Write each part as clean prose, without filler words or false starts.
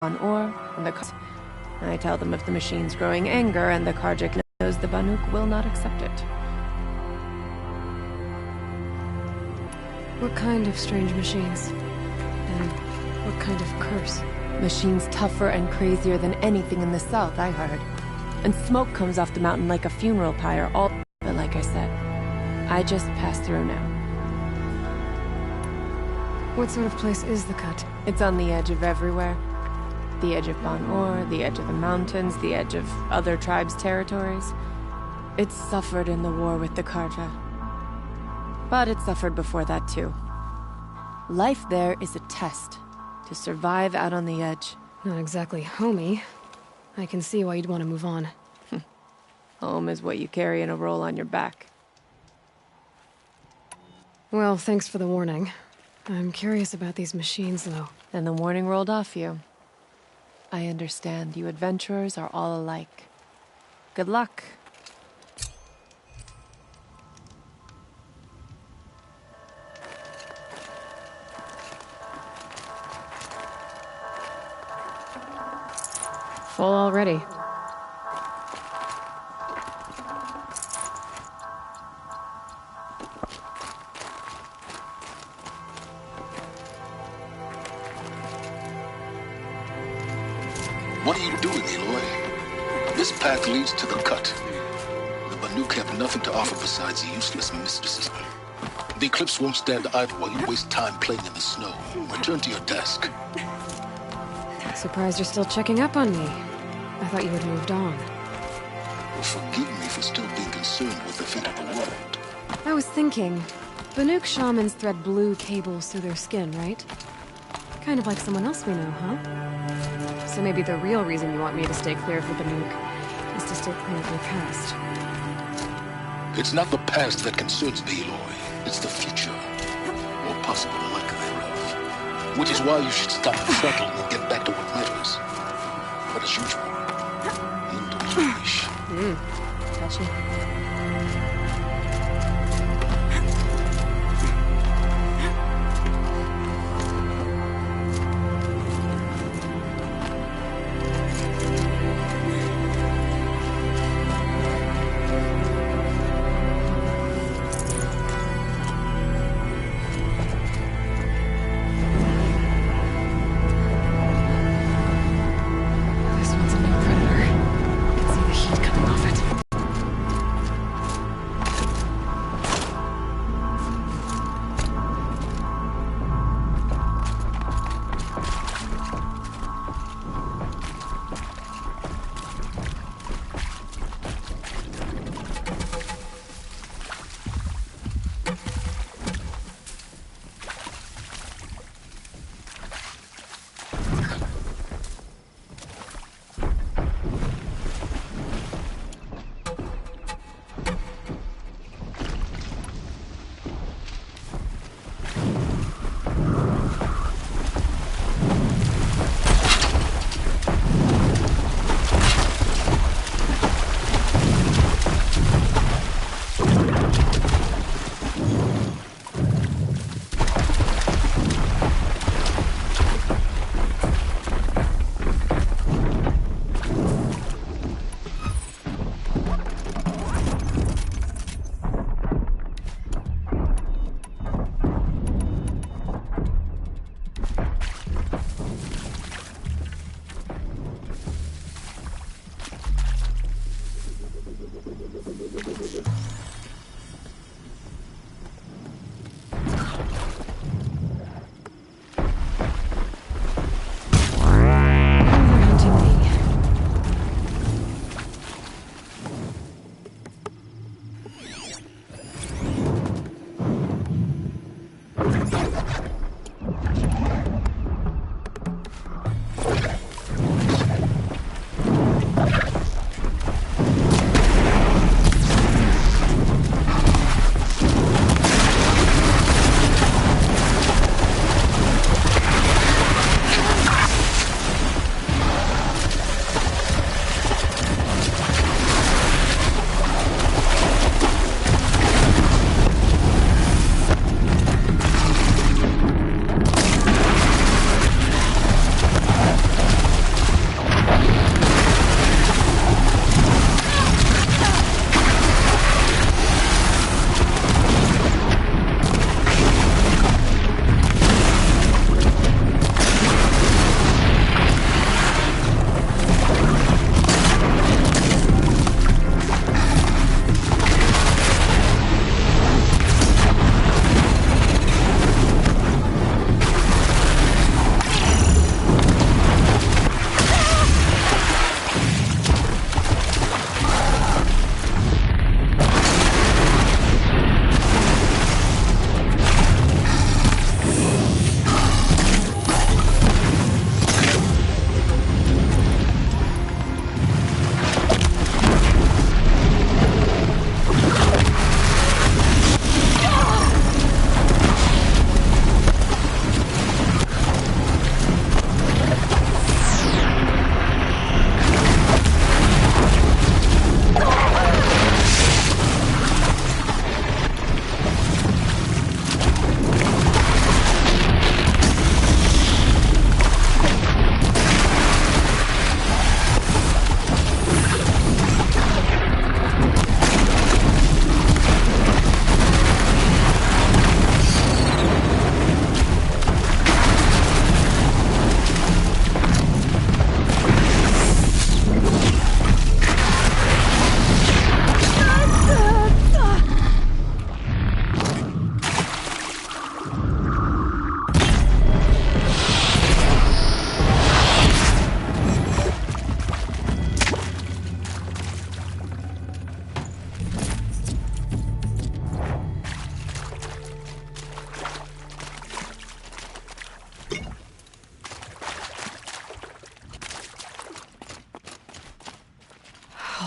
on ore, and I tell them of the machine's growing anger, and the Karjik knows the Banuk will not accept it. What kind of strange machines? And what kind of curse? Machines tougher and crazier than anything in the south, I heard. And smoke comes off the mountain like a funeral pyre, all... But like I said, I just passed through now. What sort of place is the cut? It's on the edge of everywhere. The edge of Ban-Or, the edge of the mountains, the edge of other tribes' territories. It suffered in the war with the Karja. But it suffered before that too. Life there is a test to survive out on the edge. Not exactly homey. I can see why you'd want to move on. Home is what you carry in a roll on your back. Well, thanks for the warning. I'm curious about these machines, though. And the warning rolled off you. I understand. You adventurers are all alike. Good luck. Full already. What are you doing, Aloy? This path leads to the cut. The Banuk have nothing to offer besides useless mysticism. The Eclipse won't stand idle while you waste time playing in the snow. Return to your desk. Surprised you're still checking up on me. I thought you had moved on. Well, forgive me for still being concerned with the fate of the world. I was thinking, Banuk shamans thread blue cables through their skin, right? Kind of like someone else we know, huh? So maybe the real reason you want me to stay clear of the Banuk is to stay clear of your past. It's not the past that concerns me, Aloy. It's the future. Or possible lack thereof. Which is why you should stop throttling and get back to what matters. But as usual, you don't wish. Touchy.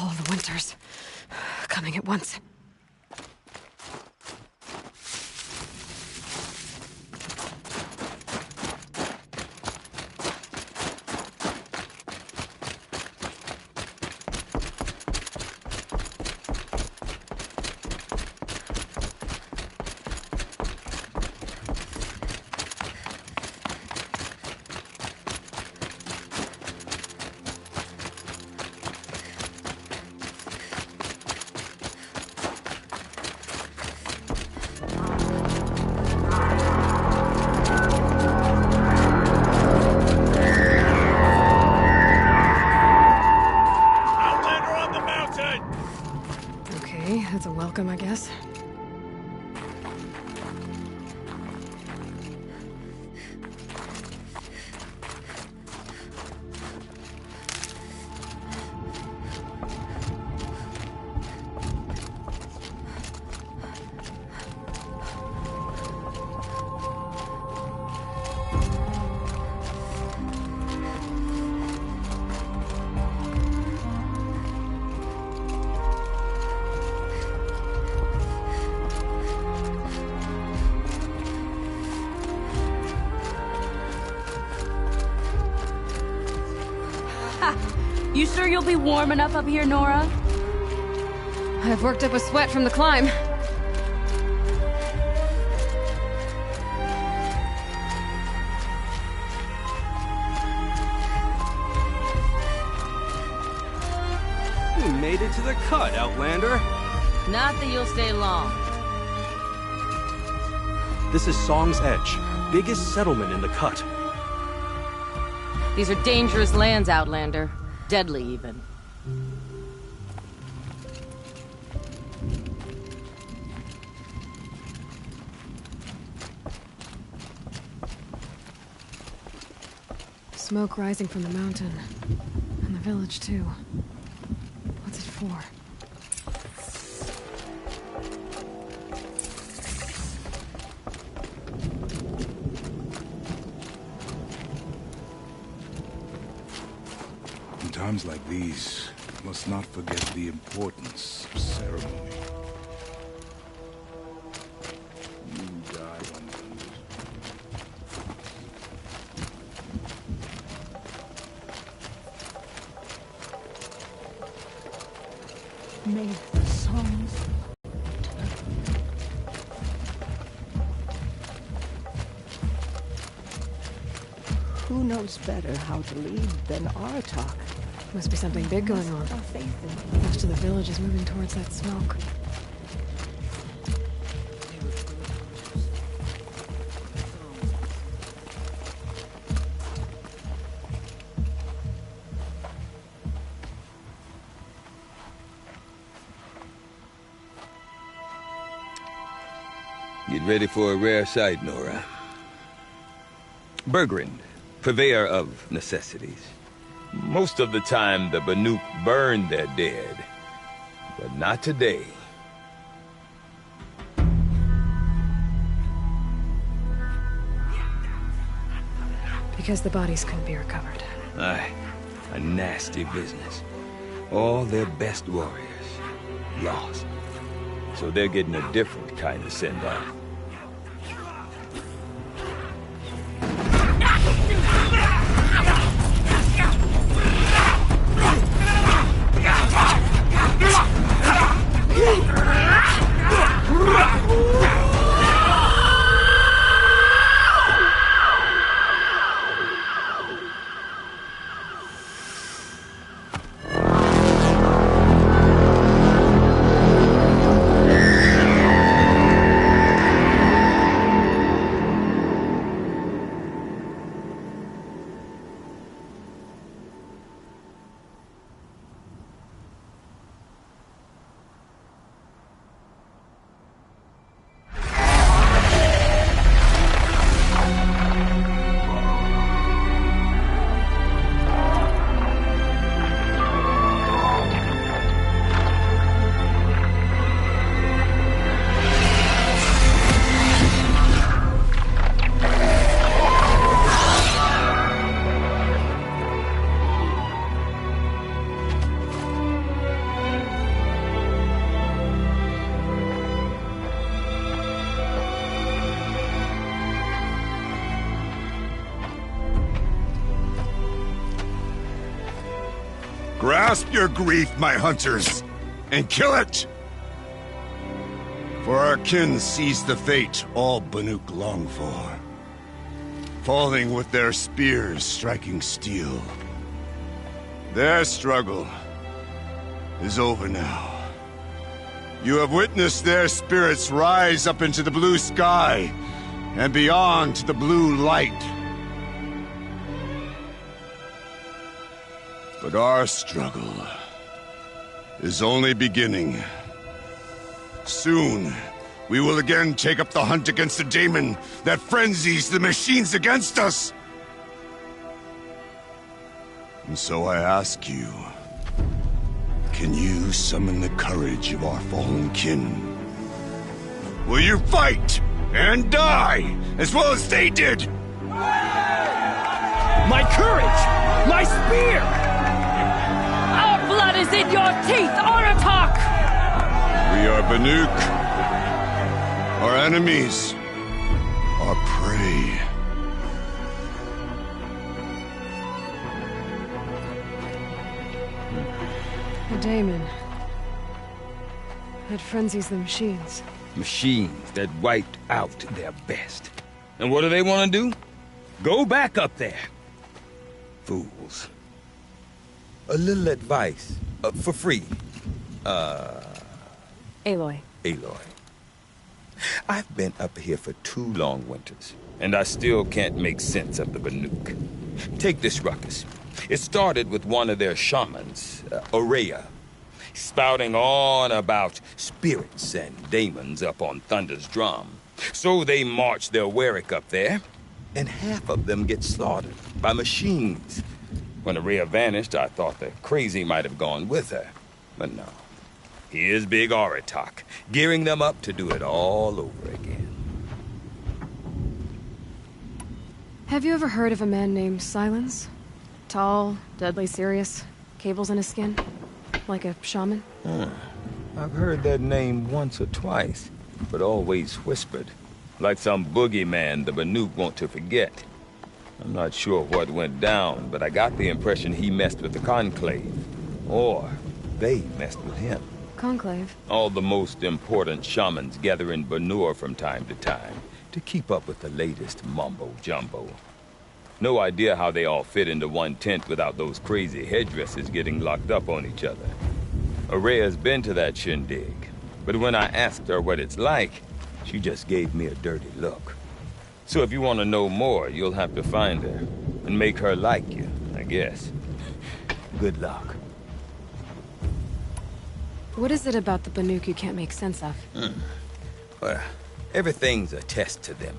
All the winters coming at once. That's a welcome, I guess. You sure you'll be warm enough up here, Nora? I've worked up a sweat from the climb. You made it to the cut, Outlander. Not that you'll stay long. This is Song's Edge, biggest settlement in the cut. These are dangerous lands, Outlander. Deadly, even. Smoke rising from the mountain. And the village, too. What's it for? In times like these, we must not forget the importance of ceremony. You die on those. May the songs. Who knows better how to lead than our talk? Must be something big going on. Our faith in Most of the village is moving towards that smoke. Get ready for a rare sight, Nora. Bergrand, purveyor of necessities. Most of the time, the Banuk burn their dead. But not today. Because the bodies couldn't be recovered. Aye, a nasty business. All their best warriors lost. So they're getting a different kind of send-off. Grasp your grief, my hunters, and kill it! For our kin sees the fate all Banuk long for. Falling with their spears striking steel. Their struggle is over now. You have witnessed their spirits rise up into the blue sky and beyond to the blue light. But our struggle is only beginning. Soon, we will again take up the hunt against the daemon that frenzies the machines against us. And so I ask you, can you summon the courage of our fallen kin? Will you fight and die as well as they did? My courage! My spear! Our blood is in your teeth, Aratak! We are Banuk. Our enemies are prey. A daemon. That frenzies the machines. Machines that wiped out their best. And what do they want to do? Go back up there. Fools. A little advice. For free. Aloy. Aloy. I've been up here for 2 long winters, and I still can't make sense of the Banuk. Take this ruckus. It started with one of their shamans, Aurea, spouting on about spirits and daemons up on Thunder's drum. So they march their Warwick up there, and half of them get slaughtered by machines. When Aurea vanished, I thought the crazy might have gone with her, but no. Here's Big Aratak, gearing them up to do it all over again. Have you ever heard of a man named Silence? Tall, deadly serious, cables in his skin? Like a shaman? I've heard that name once or twice, but always whispered. Like some boogeyman the Banuk want to forget. I'm not sure what went down, but I got the impression he messed with the Conclave. Or they messed with him. Conclave? All the most important shamans gather in Banur from time to time to keep up with the latest mumbo-jumbo. No idea how they all fit into one tent without those crazy headdresses getting locked up on each other. Aurea's been to that shindig, but when I asked her what it's like, she just gave me a dirty look. So if you want to know more, you'll have to find her and make her like you, I guess. Good luck. What is it about the Banuk you can't make sense of? Well, everything's a test to them.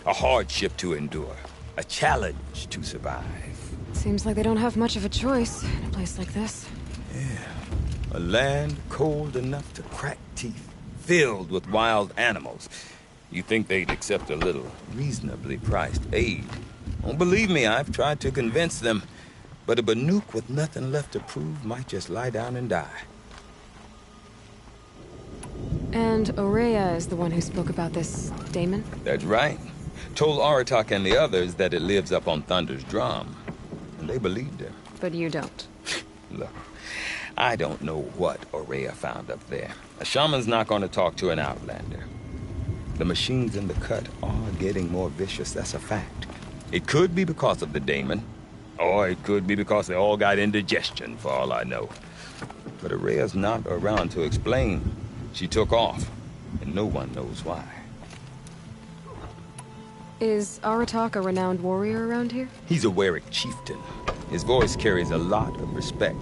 A hardship to endure. A challenge to survive. Seems like they don't have much of a choice in a place like this. Yeah. A land cold enough to crack teeth, filled with wild animals. You think they'd accept a little reasonably priced aid. Oh, believe me, I've tried to convince them. But a Banuk with nothing left to prove might just lie down and die. And Aurea is the one who spoke about this daemon? That's right. Told Aratak and the others that it lives up on Thunder's drum. And they believed her. But you don't. Look, I don't know what Aurea found up there. A shaman's not going to talk to an outlander. The machines in the cut are getting more vicious, that's a fact. It could be because of the daemon, or it could be because they all got indigestion, for all I know. But Aurea's not around to explain. She took off, and no one knows why. Is Aratak a renowned warrior around here? He's a Warwick chieftain. His voice carries a lot of respect.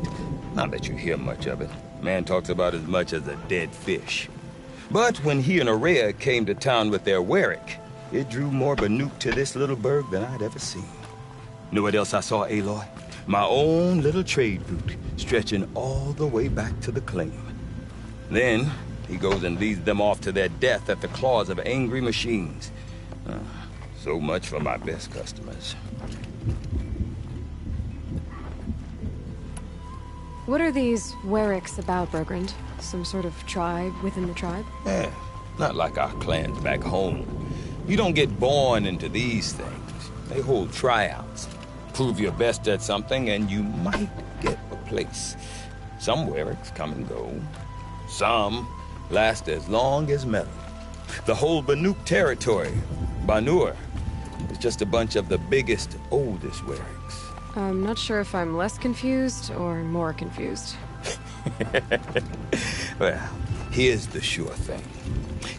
Not that you hear much of it. Man talks about as much as a dead fish. But when he and Aurea came to town with their Warwick, it drew more Banuk to this little burg than I'd ever seen. Know what else I saw, Aloy? My own little trade route, stretching all the way back to the claim. Then, he goes and leads them off to their death at the claws of angry machines. So much for my best customers. What are these Warwicks about, Bergrand? Some sort of tribe within the tribe? Yeah, not like our clans back home. You don't get born into these things. They hold tryouts. Prove your best at something and you might get a place. Some Wericks come and go. Some last as long as metal. The whole Banuk territory, Banur, is just a bunch of the biggest, oldest Wericks. I'm not sure if I'm less confused or more confused. Well, here's the sure thing.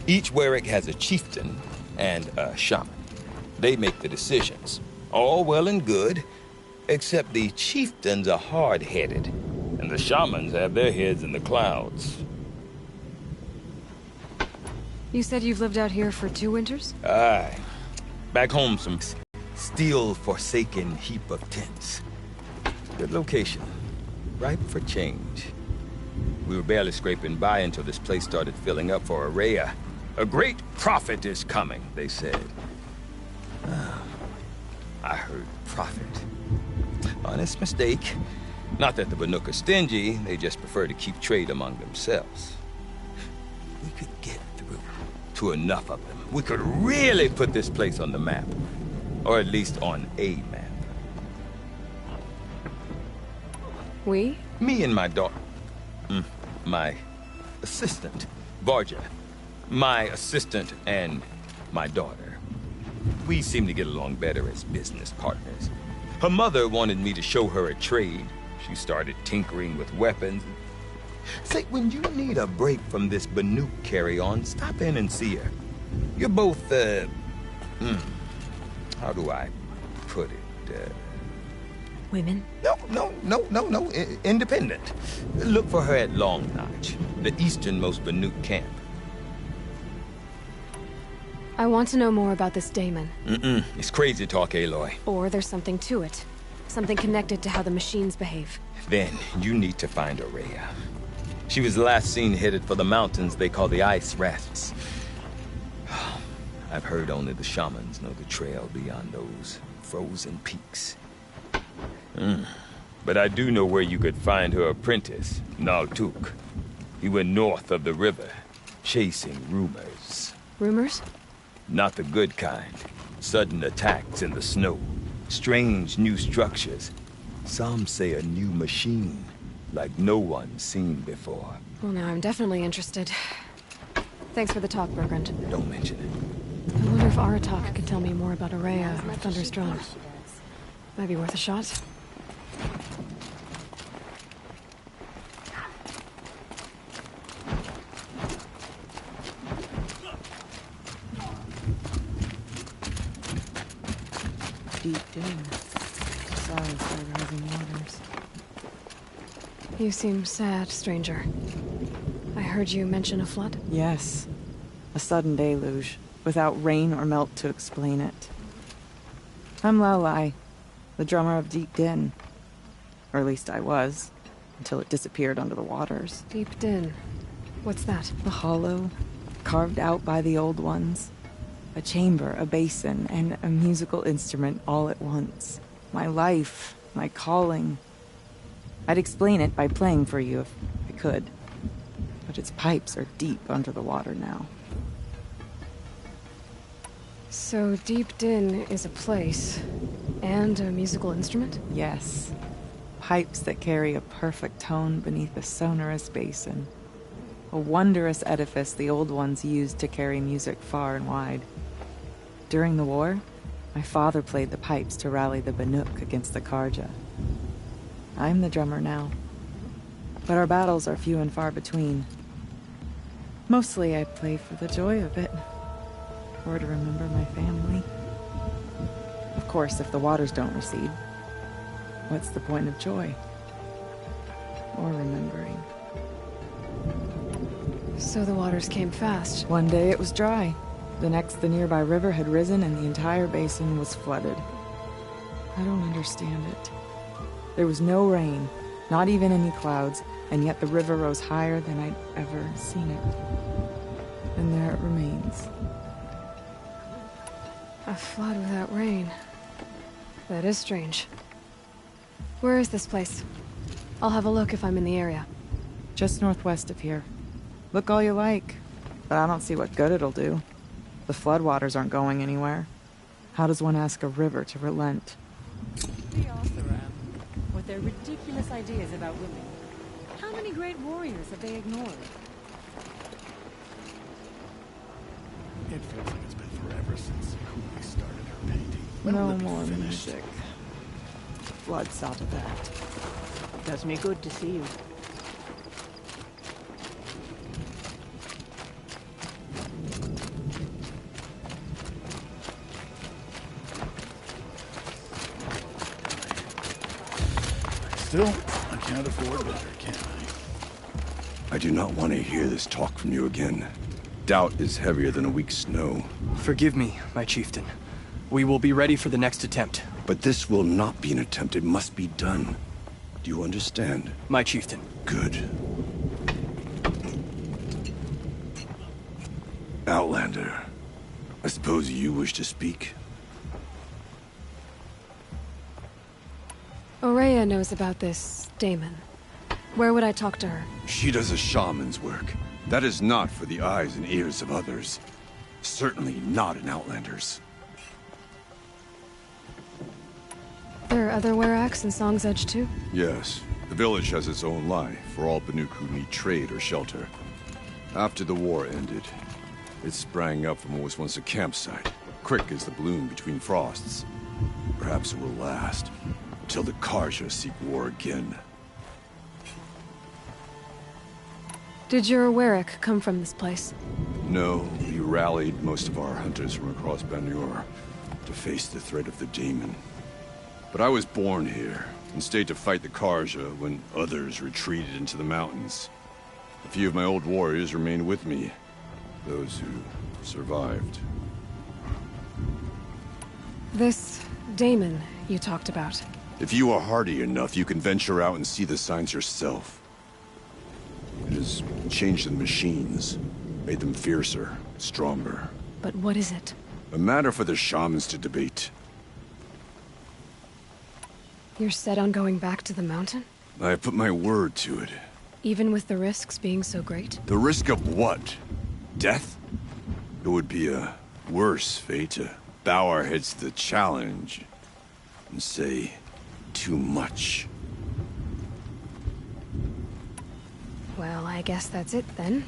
Each Werick has a chieftain and a shaman. They make the decisions. All well and good, except the chieftains are hard-headed, and the shamans have their heads in the clouds. You said you've lived out here for 2 winters? Aye. Back home, some steel forsaken heap of tents. Good location. Ripe for change. We were barely scraping by until this place started filling up for Araya. A great prophet is coming, they said. I heard prophet. Honest mistake. Not that the Banuk are stingy, they just prefer to keep trade among themselves. We could get through to enough of them. We could really put this place on the map. Or at least on a map. We? Me and my daughter. My assistant, Varja. My assistant and my daughter. We seem to get along better as business partners. Her mother wanted me to show her a trade. She started tinkering with weapons. Say, when you need a break from this Banuk carry-on, stop in and see her. You're both, how do I put it? Women? No. Independent. Look for her at Long Notch, the easternmost Banuk camp. I want to know more about this daemon. It's crazy talk, Aloy. Or there's something to it. Something connected to how the machines behave. Then you need to find Araya. She was last seen headed for the mountains they call the Ice Rafts. I've heard only the shamans know the trail beyond those frozen peaks. But I do know where you could find her apprentice, Naltuk. He went north of the river, chasing rumors. Rumors? Not the good kind. Sudden attacks in the snow. Strange new structures. Some say a new machine, like no one's seen before. Well, now I'm definitely interested. Thanks for the talk, Bergrand. Don't mention it. I wonder if Aratak could tell me more about Araya or Thunder's Drum. Might be worth a shot. Deep down. Sorry for the rising waters. You seem sad, stranger. I heard you mention a flood? Yes. A sudden deluge, without rain or melt to explain it. I'm Lalai, the drummer of Deep Din. Or at least I was, until it disappeared under the waters. Deep Din. What's that? The hollow, carved out by the old ones. A chamber, a basin, and a musical instrument all at once. My life, my calling. I'd explain it by playing for you if I could. But its pipes are deep under the water now. So Deep Din is a place, and a musical instrument? Yes. Pipes that carry a perfect tone beneath a sonorous basin. A wondrous edifice the old ones used to carry music far and wide. During the war, my father played the pipes to rally the Banuk against the Karja. I'm the drummer now. But our battles are few and far between. Mostly I play for the joy of it. Or to remember my family. Of course, if the waters don't recede, what's the point of joy? Or remembering? So the waters came fast. One day it was dry. The next, the nearby river had risen and the entire basin was flooded. I don't understand it. There was no rain, not even any clouds, and yet the river rose higher than I'd ever seen it. And there it remains. A flood without rain. That is strange. Where is this place? I'll have a look if I'm in the area. Just northwest of here. Look all you like, but I don't see what good it'll do. The floodwaters aren't going anywhere. How does one ask a river to relent? The Oseram, with their ridiculous ideas about women. How many great warriors have they ignored? It feels like it's been forever since Kuli started her painting. No more music. Blood saw to that. Does me good to see you. Still, I can't afford better, can I? I do not want to hear this talk from you again. Doubt is heavier than a week's snow. Forgive me, my chieftain. We will be ready for the next attempt. But this will not be an attempt. It must be done. Do you understand? My chieftain. Good. Outlander, I suppose you wish to speak? Aurea knows about this Damon. Where would I talk to her? She does a shaman's work. That is not for the eyes and ears of others. Certainly not an Outlander's. There are other Weraks in Song's Edge too? Yes. The village has its own life for all Banuk who need trade or shelter. After the war ended, it sprang up from what was once a campsite, quick as the bloom between frosts. Perhaps it will last, till the Karja seek war again. Did your Werak come from this place? No, we rallied most of our hunters from across Banur to face the threat of the Daemon. But I was born here, and stayed to fight the Karja when others retreated into the mountains. A few of my old warriors remained with me, those who survived. This Damon you talked about. If you are hardy enough, you can venture out and see the signs yourself. It has changed the machines, made them fiercer, stronger. But what is it? A matter for the shamans to debate. You're set on going back to the mountain? I have put my word to it. Even with the risks being so great? The risk of what? Death? It would be a worse fate to bow our heads to the challenge and say too much. Well, I guess that's it then.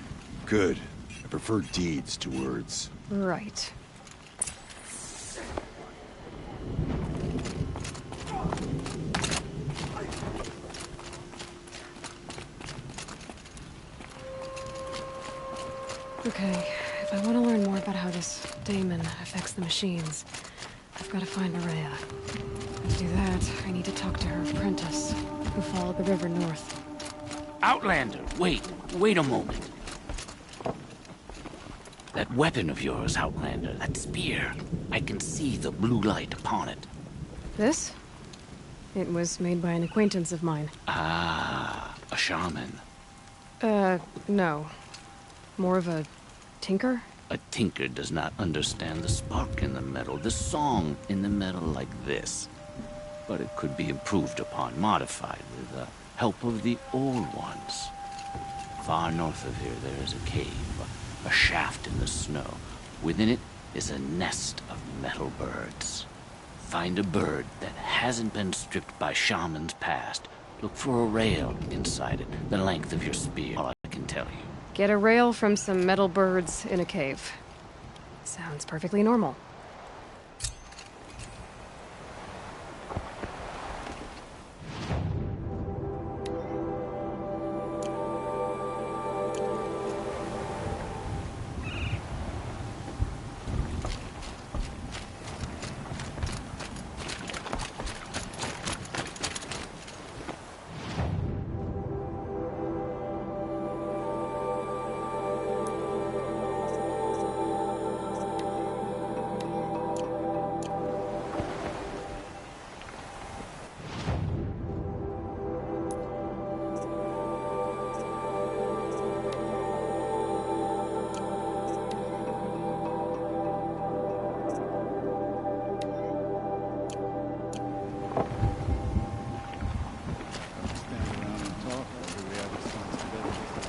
Good. I prefer deeds to words. Right. Okay, if I want to learn more about how this Daemon affects the machines, I've got to find Aurea. To do that, I need to talk to her apprentice, who followed the river north. Outlander, wait a moment. That weapon of yours, Outlander, that spear, I can see the blue light upon it. This? It was made by an acquaintance of mine. Ah, a shaman. No. More of a tinker? A tinker does not understand the spark in the metal, the song in the metal like this. But it could be improved upon, modified with the help of the old ones. Far north of here there is a cave, a shaft in the snow. Within it is a nest of metal birds. Find a bird that hasn't been stripped by shamans past. Look for a rail inside it, the length of your spear, all I can tell you. Get a rail from some metal birds in a cave. Sounds perfectly normal.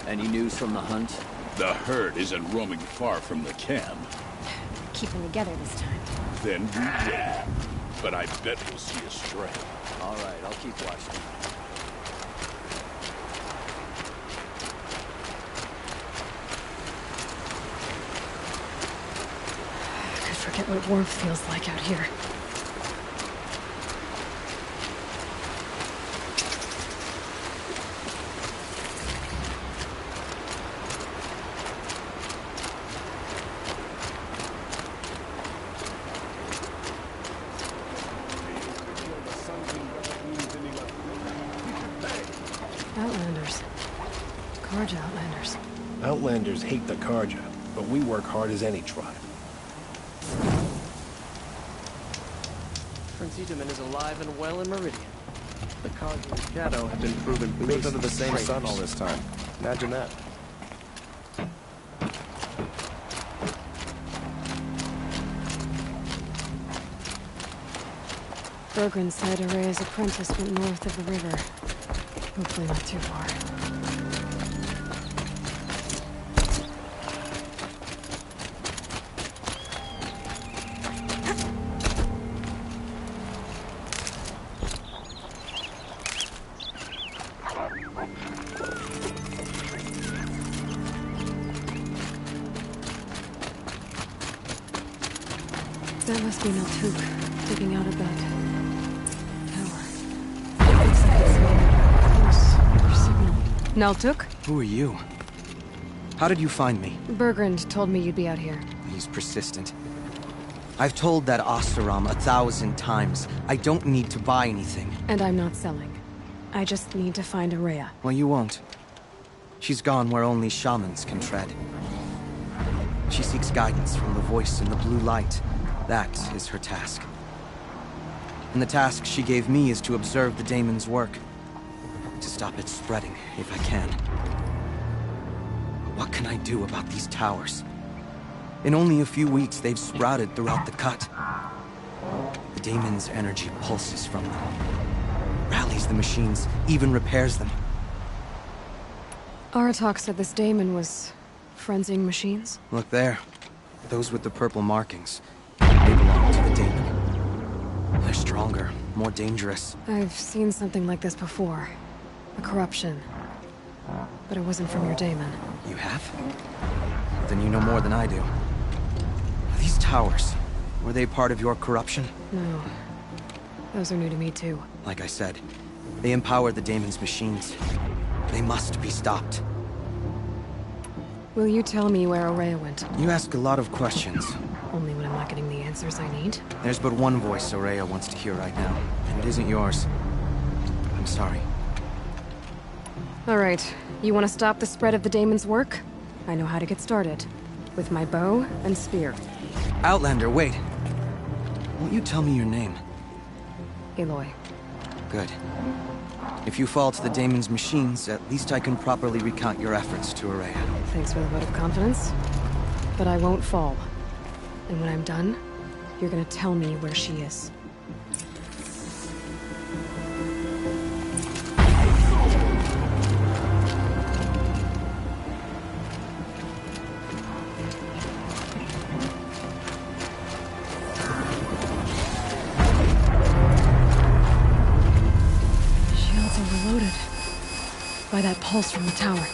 Any news from the hunt? The herd isn't roaming far from the camp. Keeping together this time. Then we wait. but I bet we'll see a stray. All right, I'll keep watching. I could forget what warmth feels like out here. Outlanders. Karja Outlanders. Outlanders hate the Karja, but we work hard as any tribe. Prince Itaman is alive and well in Meridian. The Karja and Shadow have been proven. We lived under the same sun all this time. Imagine that. Bergren said Araya's apprentice went north of the river. Hopefully not too far. That must be Naltuk, digging out of that tower. Looks like it's made close or signal. Naltuk? Who are you? How did you find me? Bergrand told me you'd be out here. He's persistent. I've told that Oseram 1,000 times. I don't need to buy anything. And I'm not selling. I just need to find Araya. Well, you won't. She's gone where only shamans can tread. She seeks guidance from the voice in the blue light. That is her task. And the task she gave me is to observe the daemon's work. To stop it spreading, if I can. But what can I do about these towers? In only a few weeks, they've sprouted throughout the cut. The daemon's energy pulses from them. Rallies the machines, even repairs them. Aratak said this daemon was frenzying machines? Look there. Those with the purple markings. They belong to the daemon. They're stronger, more dangerous. I've seen something like this before. A corruption. But it wasn't from your daemon. You have? Then you know more than I do. These towers, were they part of your corruption? No. Those are new to me too. Like I said, they empower the daemon's machines. They must be stopped. Will you tell me where Araya went? You ask a lot of questions. Only when I'm not getting the answers I need? There's but one voice Araya wants to hear right now, and it isn't yours. I'm sorry. Alright, you want to stop the spread of the daemon's work? I know how to get started. With my bow and spear. Outlander, wait. Won't you tell me your name? Aloy. Good. If you fall to the daemon's machines, at least I can properly recount your efforts to Araya. Thanks for the vote of confidence. But I won't fall. And when I'm done, you're gonna tell me where she is. Shields overloaded by that pulse from the tower.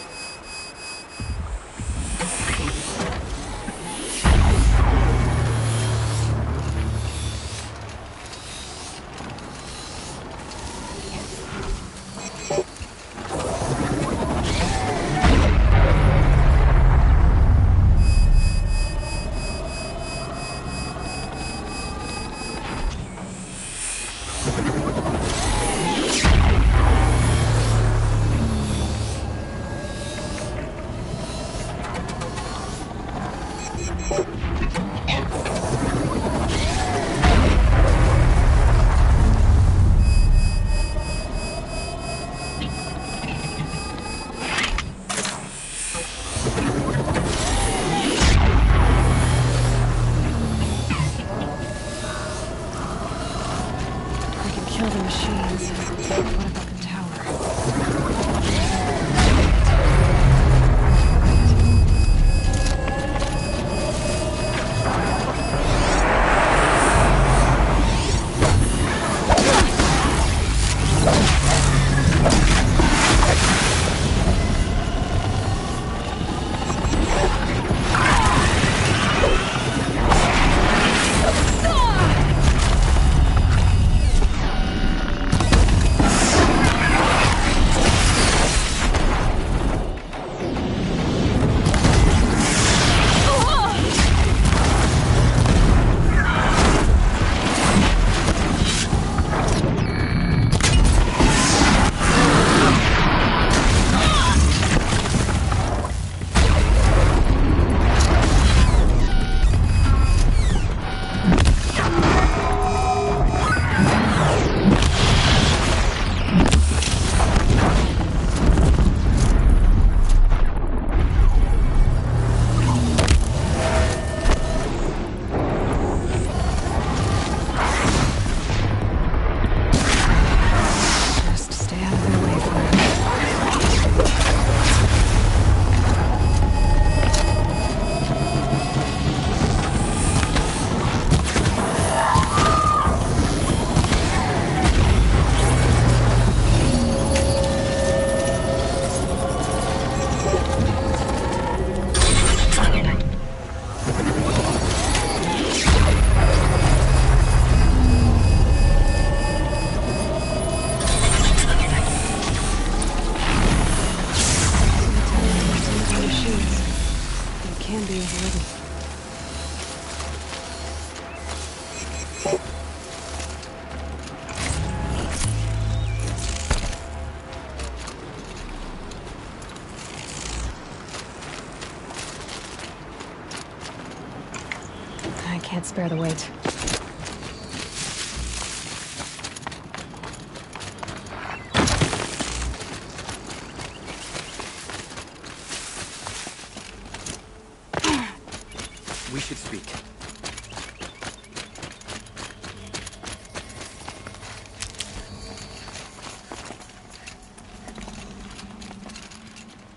be overridden. I can't spare the weight. We should speak.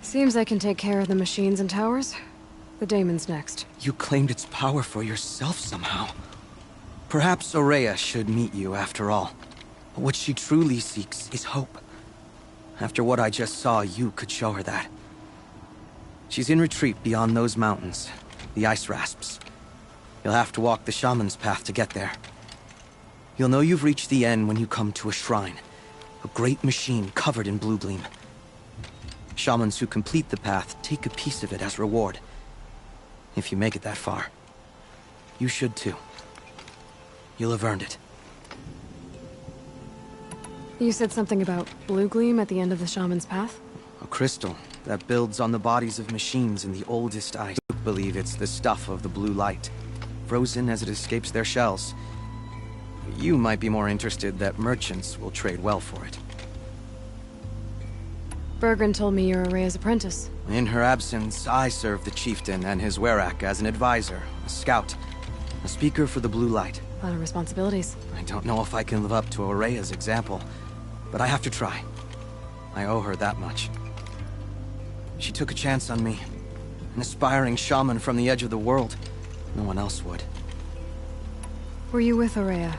Seems I can take care of the machines and towers. The daemon's next. You claimed its power for yourself somehow. Perhaps Aurea should meet you after all. What she truly seeks is hope. After what I just saw, you could show her that. She's in retreat beyond those mountains, the ice rasps. You'll have to walk the shaman's path to get there. You'll know you've reached the end when you come to a shrine. A great machine covered in blue gleam. Shamans who complete the path take a piece of it as reward. If you make it that far. You should too. You'll have earned it. You said something about blue gleam at the end of the shaman's path? A crystal that builds on the bodies of machines in the oldest ice. I believe it's the stuff of the blue light, frozen as it escapes their shells. You might be more interested that merchants will trade well for it. Bergren told me you're Aurea's apprentice. In her absence, I serve the chieftain and his werak as an advisor, a scout, a speaker for the blue light. A lot of responsibilities. I don't know if I can live up to Aurea's example, but I have to try. I owe her that much. She took a chance on me, an aspiring shaman from the edge of the world. No one else would. Were you with Aurea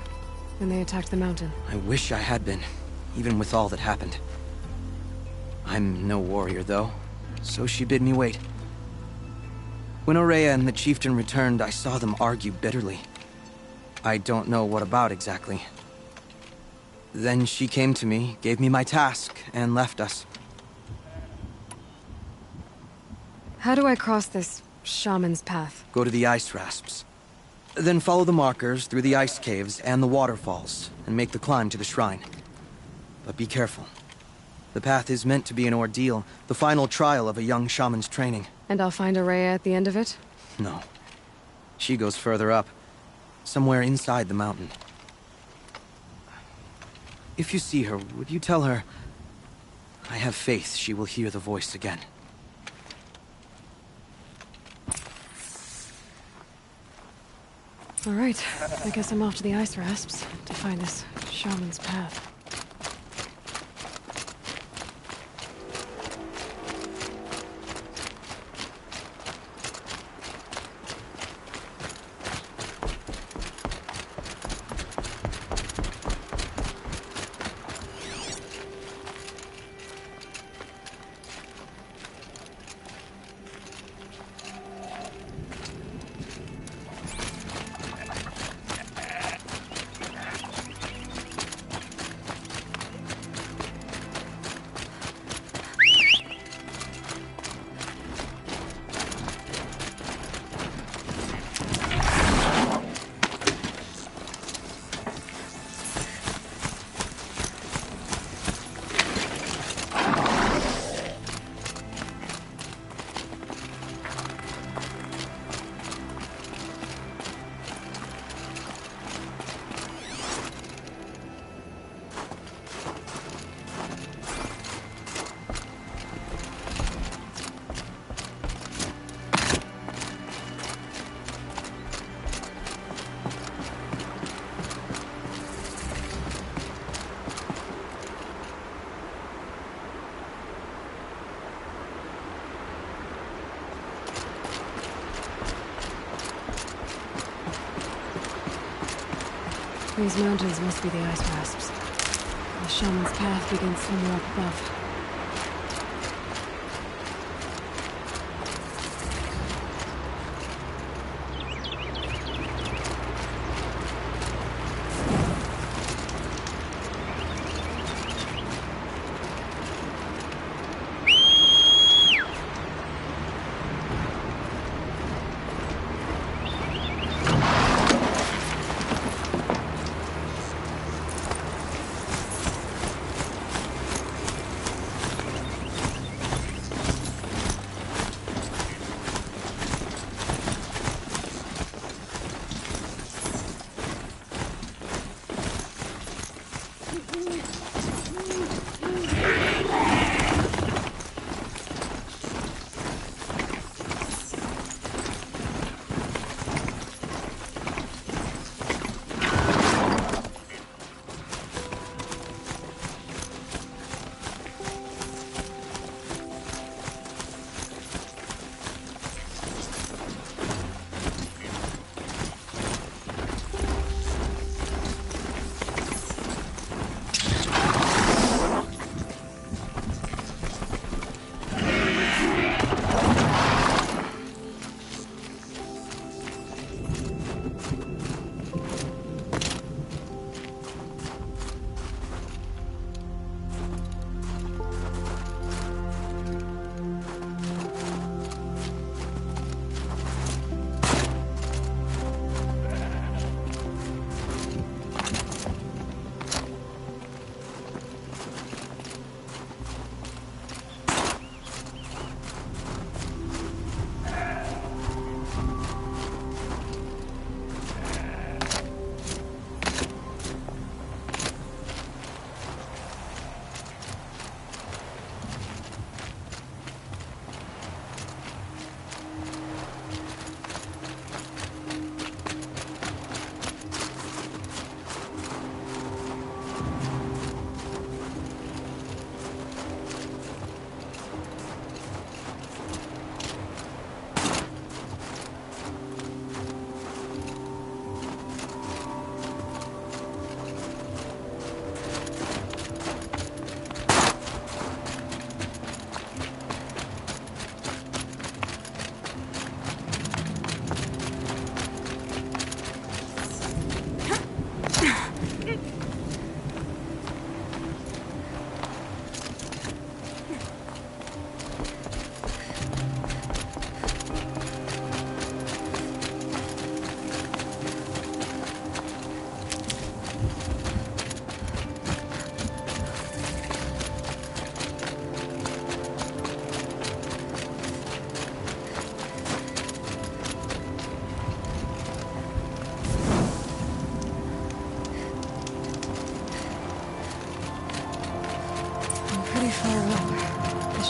when they attacked the mountain? I wish I had been, even with all that happened. I'm no warrior, though, so she bid me wait. When Aurea and the chieftain returned, I saw them argue bitterly. I don't know what about exactly. Then she came to me, gave me my task, and left us. How do I cross this shaman's path? Go to the ice rasps. Then follow the markers through the ice caves and the waterfalls, and make the climb to the shrine. But be careful. The path is meant to be an ordeal, the final trial of a young shaman's training. And I'll find Aurea at the end of it? No. She goes further up, somewhere inside the mountain. If you see her, would you tell her... I have faith she will hear the voice again. All right, I guess I'm off to the ice rasps to find this shaman's path. These mountains must be the ice rasps. The shaman's path begins somewhere up above.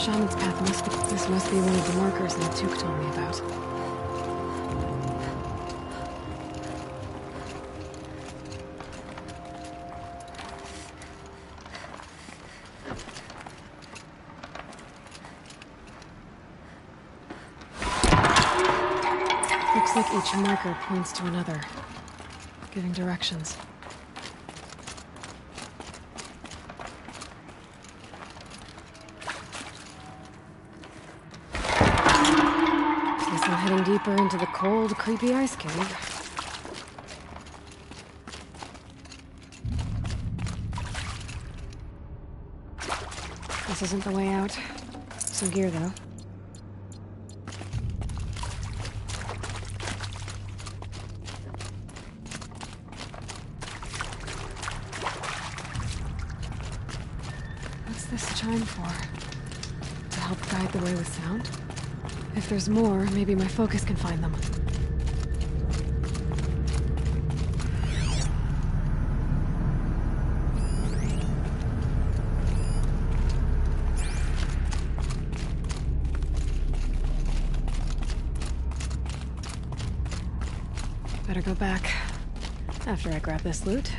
shaman's path this must be one of the markers that Took told me about. Looks like each marker points to another, giving directions. Guess I'm heading deeper into the cold, creepy ice cave. This isn't the way out. Some gear, though. What's this chime for? To help guide the way with sound? If there's more, maybe my focus can find them. Better go back after I grab this loot.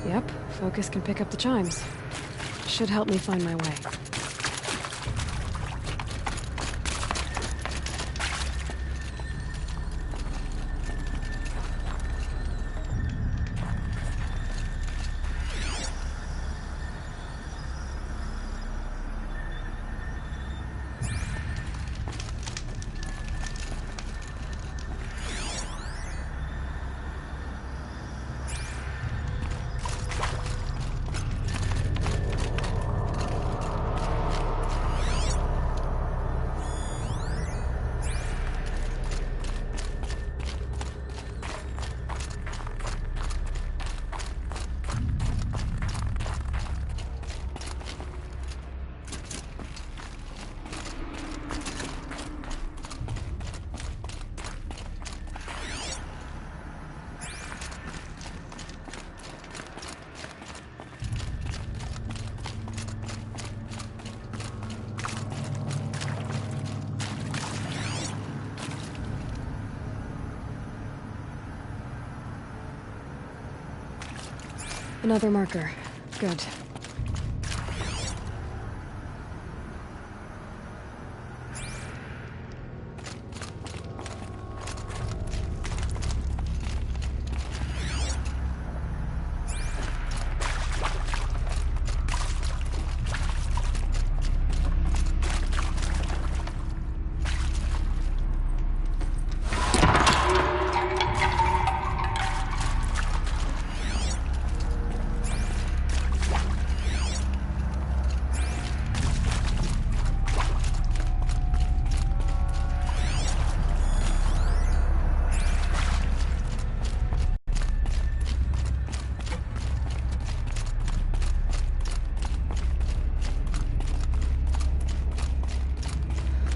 Yep, focus can pick up the chimes. Should help me find my way. Another marker. Good.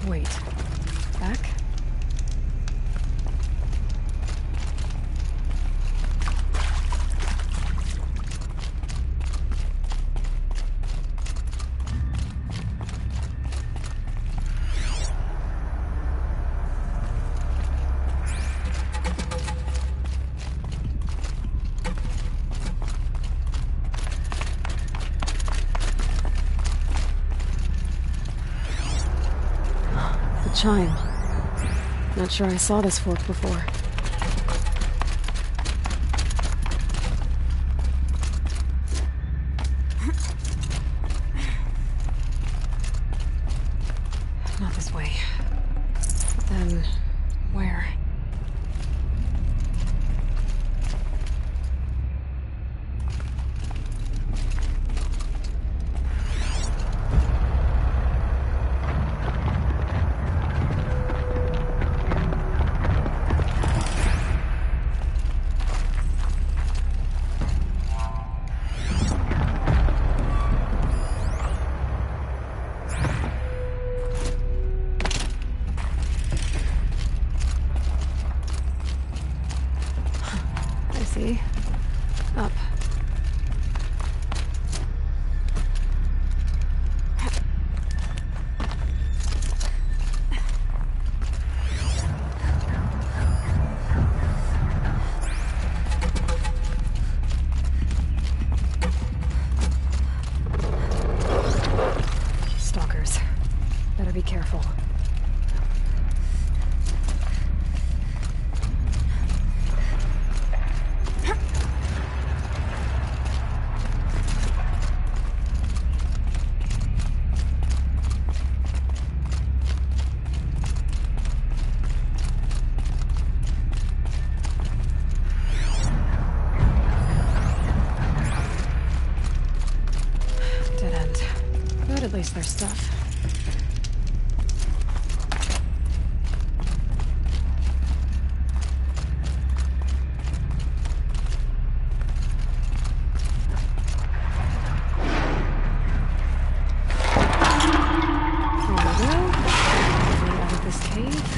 Wait. Back? Chime. Not sure I saw this fork before. Not this way. Then, where? see. Up. Stalkers. Better be careful. Dead end. But at least there's stuff. Out of this cave.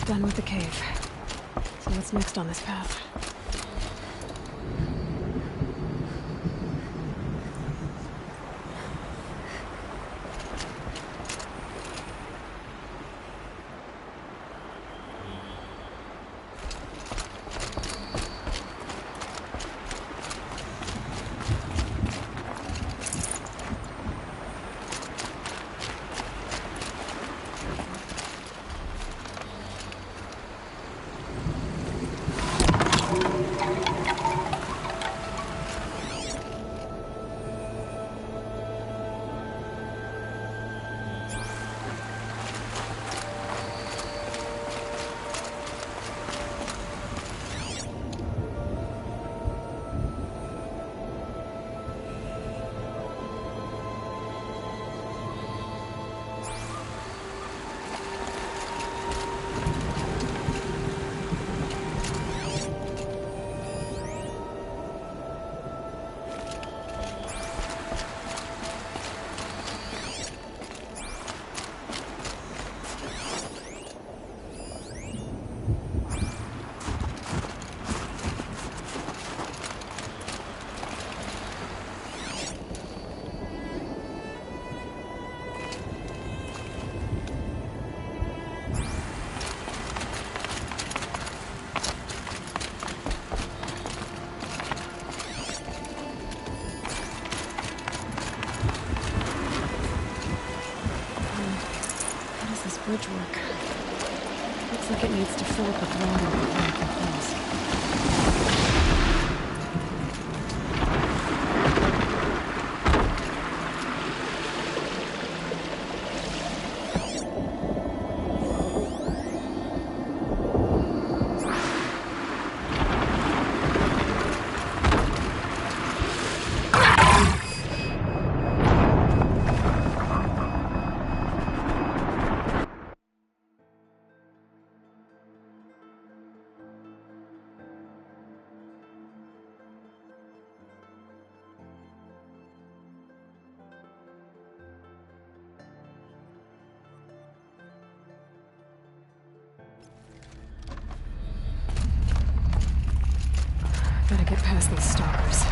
Done with the cave. So what's next on this path? Bridge work. Looks like it needs to fill up with water before it can close. Gotta get past these stalkers.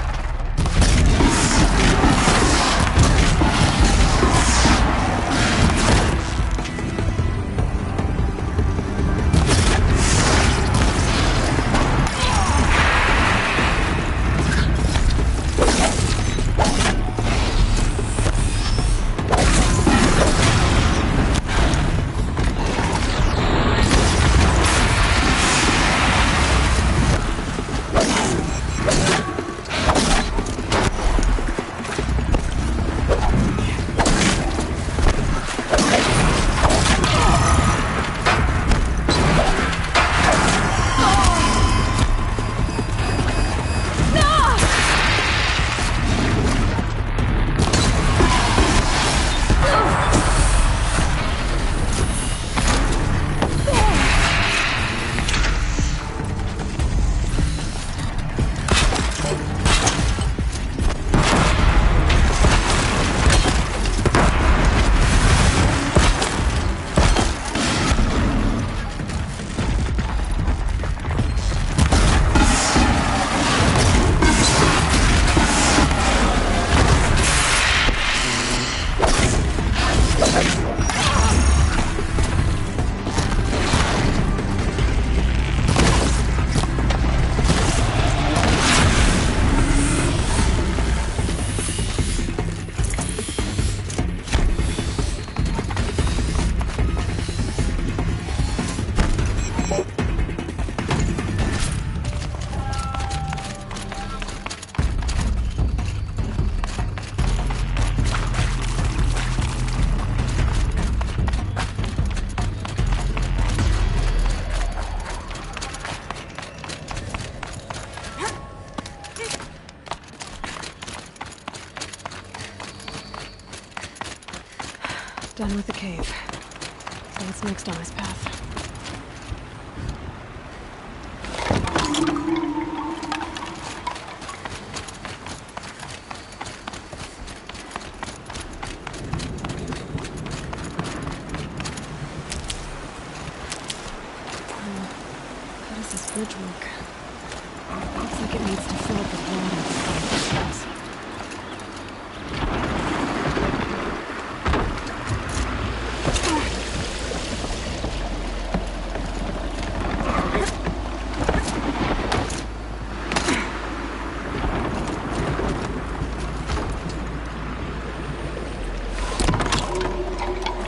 Done with the cave. So what's next on this path? bridge work. Looks like it needs to fill up with water before it floods.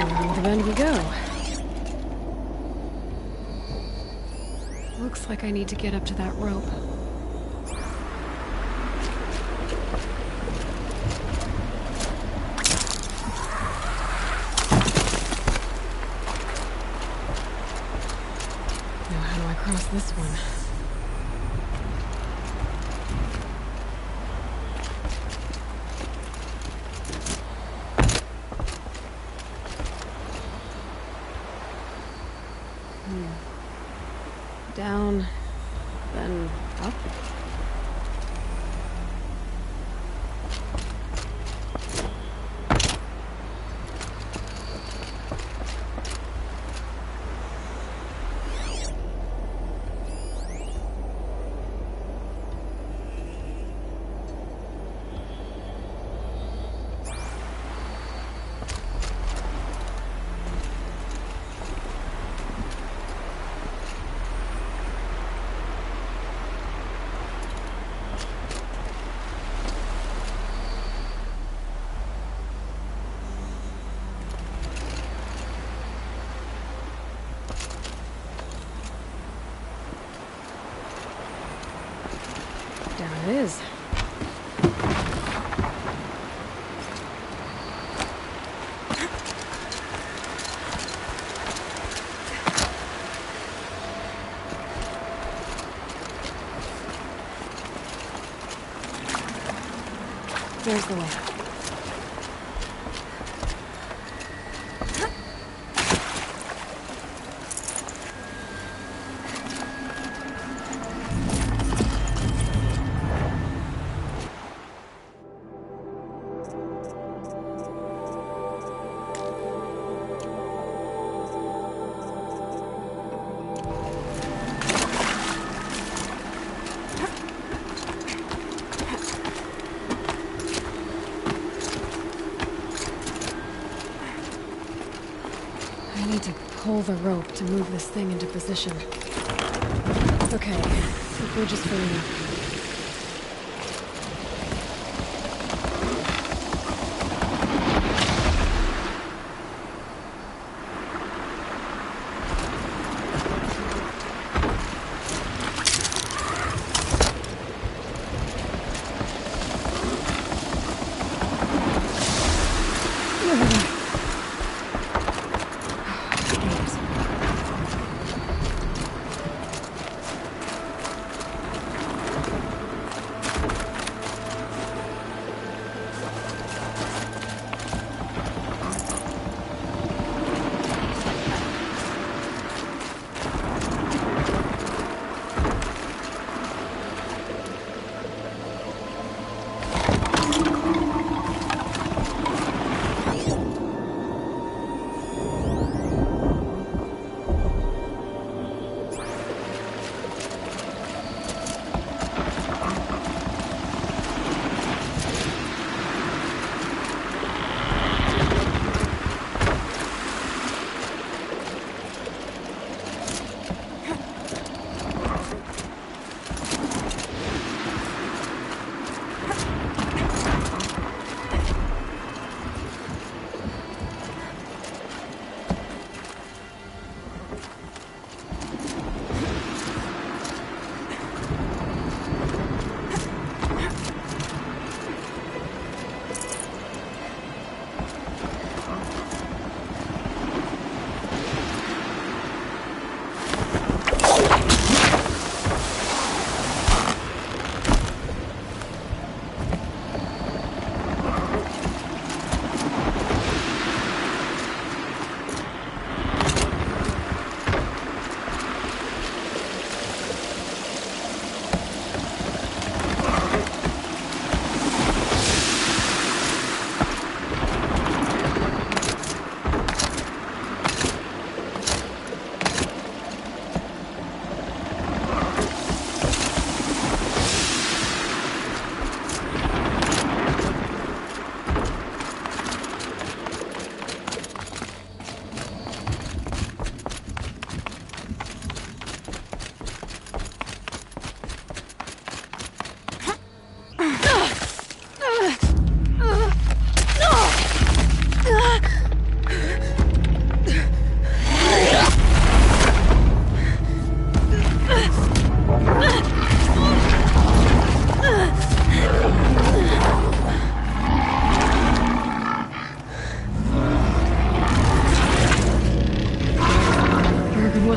Around the bend we go. Looks like I need to get up to that rope. Now how do I cross this one? Down, then up. Down it is. There's the way. I need to pull the rope to move this thing into position. Okay, the bridge is filling up.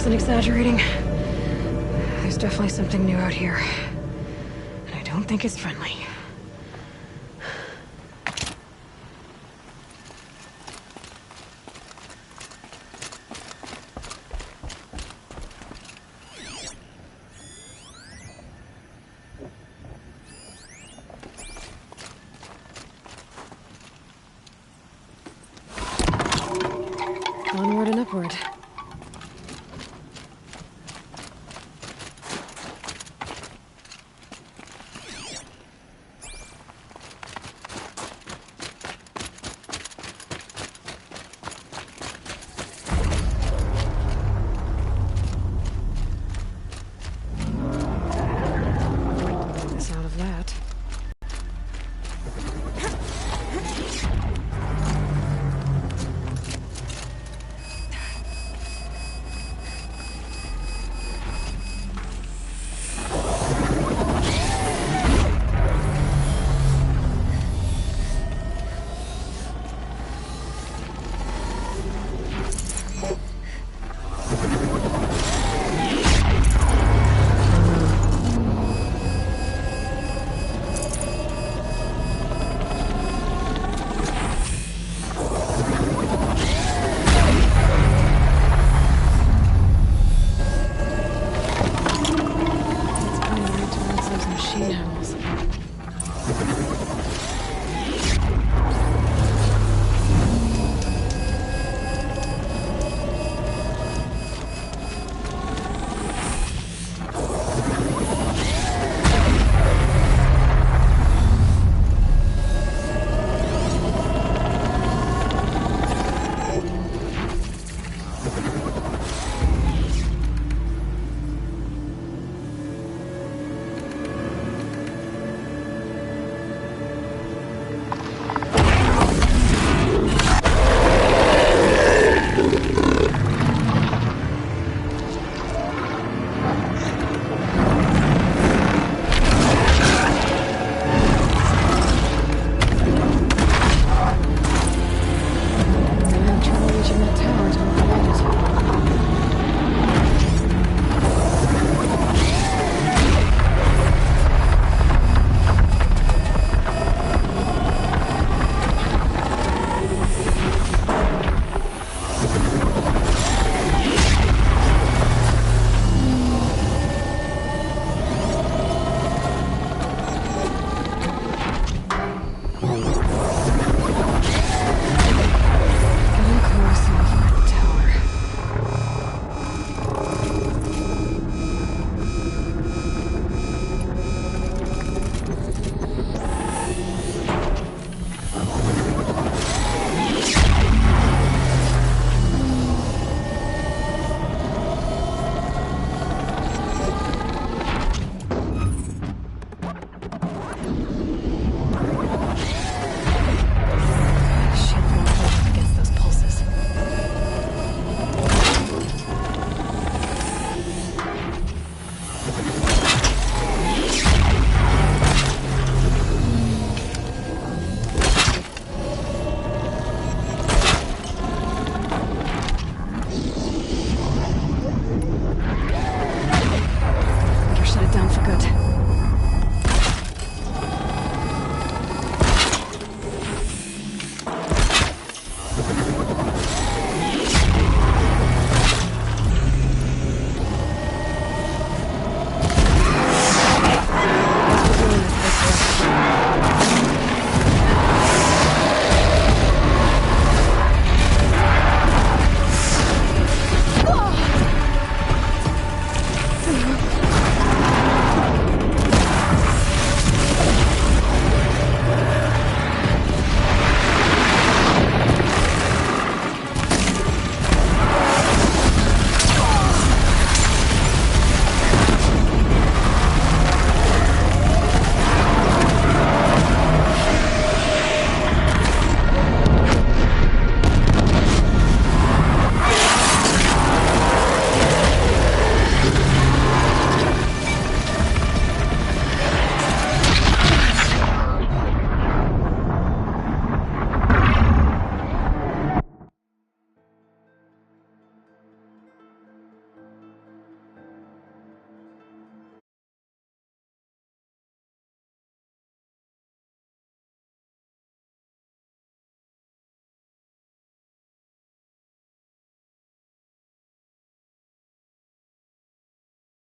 wasn't exaggerating. There's definitely something new out here. And I don't think it's friendly. Onward and upward.